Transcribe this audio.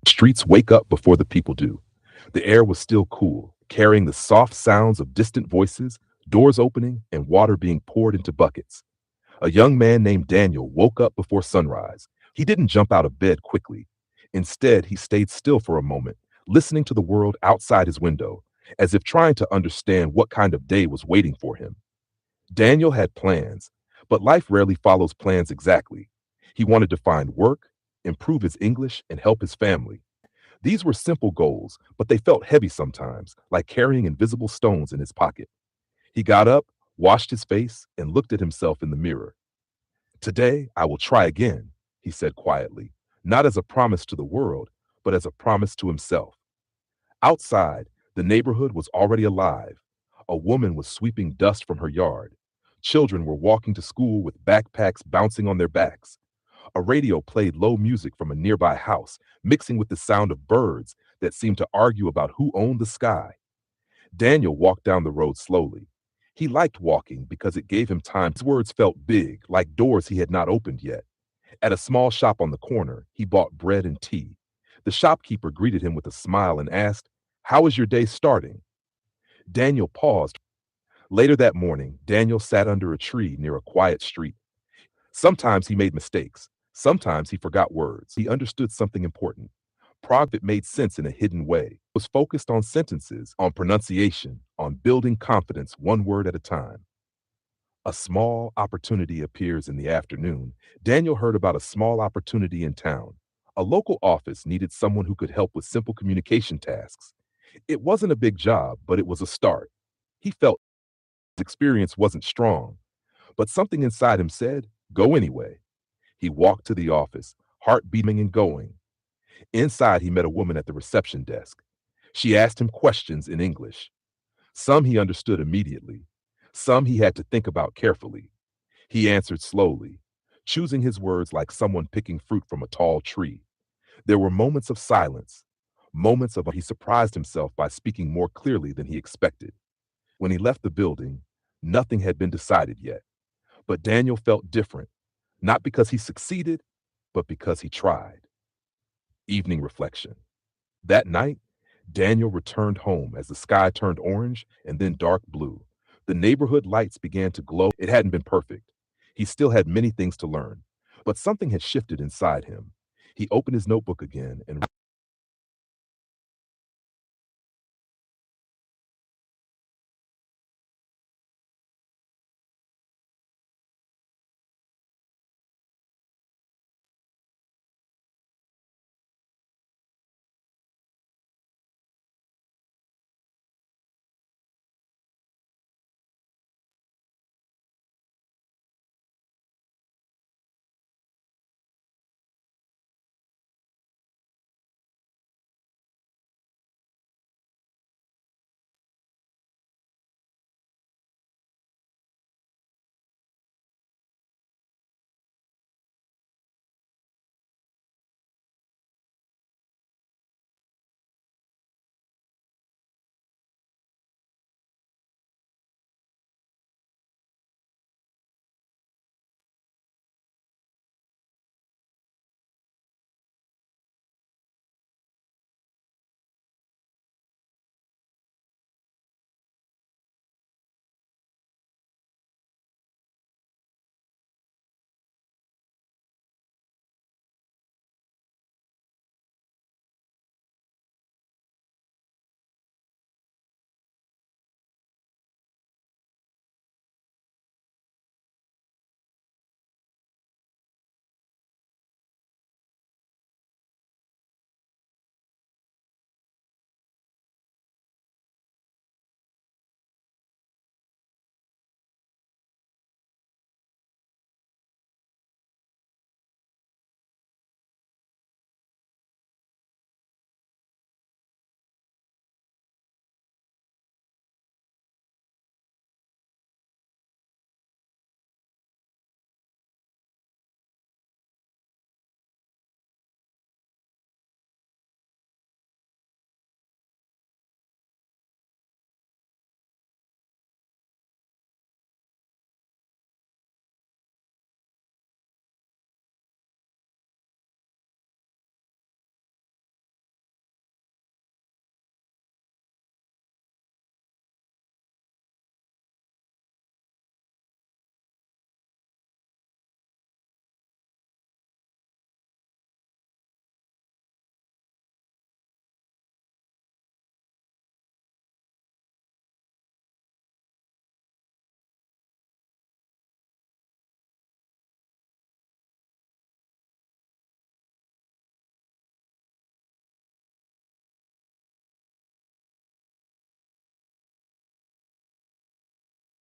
Streets wake up before the people do. The air was still cool, carrying the soft sounds of distant voices, doors opening, and water being poured into buckets. A young man named Daniel woke up before sunrise. He didn't jump out of bed quickly. Instead, he stayed still for a moment, listening to the world outside his window, as if trying to understand what kind of day was waiting for him. Daniel had plans, but life rarely follows plans exactly. He wanted to find work, improve his English, and help his family. These were simple goals, but they felt heavy sometimes, like carrying invisible stones in his pocket. He got up, washed his face, and looked at himself in the mirror. Today, I will try again, he said quietly, not as a promise to the world, but as a promise to himself. Outside, the neighborhood was already alive. A woman was sweeping dust from her yard. Children were walking to school with backpacks bouncing on their backs. A radio played low music from a nearby house, mixing with the sound of birds that seemed to argue about who owned the sky. Daniel walked down the road slowly. He liked walking because it gave him time. His words felt big, like doors he had not opened yet. At a small shop on the corner, he bought bread and tea. The shopkeeper greeted him with a smile and asked, "How is your day starting?" Daniel paused. Later that morning, Daniel sat under a tree near a quiet street. Sometimes he made mistakes. Sometimes he forgot words. He understood something important. That made sense in a hidden way. Was focused on sentences, on pronunciation, on building confidence one word at a time. A small opportunity appears in the afternoon. Daniel heard about a small opportunity in town. A local office needed someone who could help with simple communication tasks. It wasn't a big job, but it was a start. He felt his experience wasn't strong, but something inside him said, "Go anyway." He walked to the office, heart beating and going. Inside, he met a woman at the reception desk. She asked him questions in English. Some he understood immediately. Some he had to think about carefully. He answered slowly, choosing his words like someone picking fruit from a tall tree. There were moments of silence, moments of he surprised himself by speaking more clearly than he expected. When he left the building, nothing had been decided yet. But Daniel felt different, not because he succeeded, but because he tried. Evening reflection. That night, Daniel returned home as the sky turned orange and then dark blue. The neighborhood lights began to glow. It hadn't been perfect. He still had many things to learn, but something had shifted inside him. He opened his notebook again and